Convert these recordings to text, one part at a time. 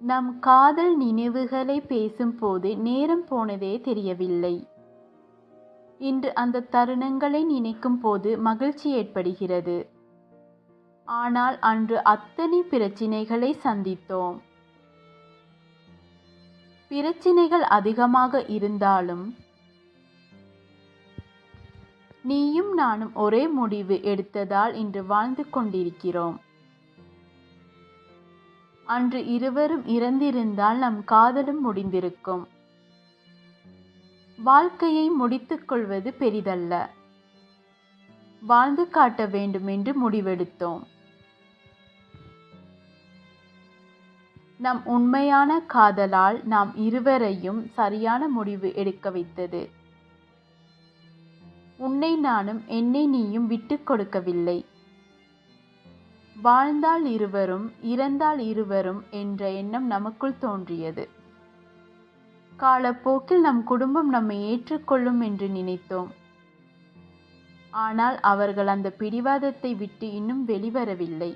நம் காதல் நினைவுகளை பேசும்போது நேரம் போனதே தெரியவில்லை. இன்று அந்த தருணங்களை நினைக்கும் போது மகிழ்ச்சி ஏற்படுகிறது. ஆனால் அன்று அத்தனை பிரச்சினைகளை சந்தித்தோம். பிரச்சினைகள் அதிகமாக இருந்தாலும் நீயும் நானும் ஒரே முடிவு எடுத்ததால் இன்று வாழ்ந்து கொண்டிருக்கிறோம். அன்று இருவரும் இறந்திருந்தால் நம் காதலும் முடிந்திருக்கும். வாழ்க்கையை முடித்துக் கொள்வது பெரிதல்ல, வாழ்ந்து காட்ட வேண்டும் என்று முடிவெடுத்தோம். நம் உண்மையான காதலால் நாம் இருவரையும் சரியான முடிவு எடுக்க வைத்தது. உன்னை நானும் என்னை நீயும் விட்டுக் கொடுக்கவில்லை. வாழ்ந்தால் இருவரும், இறந்தால் இருவரும் என்ற எண்ணம் நமக்குள் தோன்றியது. காலப்போக்கில் நம் குடும்பம் நம்மை ஏற்றுக்கொள்ளும் என்று நினைத்தோம். ஆனால் அவர்கள் அந்த பிடிவாதத்தை விட்டு இன்னும் வெளிவரவில்லை.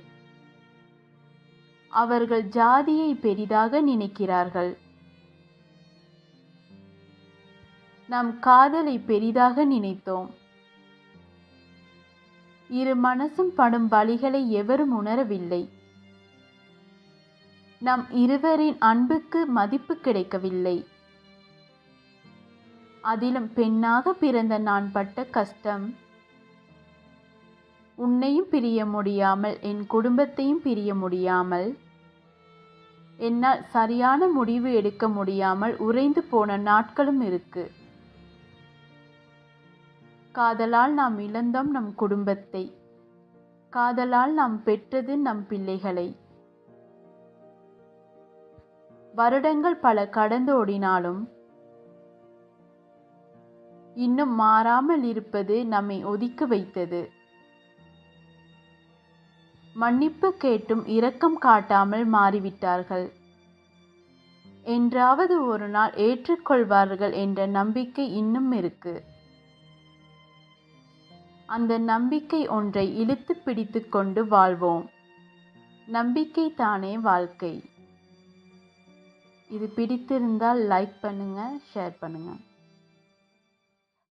அவர்கள் ஜாதியை பெரிதாக நினைக்கிறார்கள். நம் காதலை பெரிதாக நினைத்தோம். இரு மனசும் படும் வலிகளை எவரும் உணரவில்லை. நம் இருவரின் அன்புக்கு மதிப்பு கிடைக்கவில்லை. அதிலும் பெண்ணாக பிறந்த நான் பட்ட கஷ்டம். உன்னையும் பிரிய முடியாமல், என் குடும்பத்தையும் பிரிய முடியாமல், என்னால் சரியான முடிவு எடுக்க முடியாமல் உறைந்து போன நாட்களும் இருக்கு. காதலால் நாம் இழந்தோம் நம் குடும்பத்தை. காதலால் நாம் பெற்றது நம் பிள்ளைகளை. வருடங்கள் பல கடந்து ஓடினாலும் இன்னும் மாறாமல் இருப்பது நம்மை ஒதுக்கி வைத்தது. மன்னிப்பு கேட்டும் இரக்கம் காட்டாமல் மாறிவிட்டார்கள். என்றாவது ஒரு நாள் ஏற்றுக்கொள்வார்கள் என்ற நம்பிக்கை இன்னும் இருக்கு. அந்த நம்பிக்கை ஒன்றை இழுத்து பிடித்து கொண்டு வாழ்வோம். நம்பிக்கை தானே வாழ்க்கை. இது பிடித்திருந்தால் லைக் பண்ணுங்க, ஷேர் பண்ணுங்க.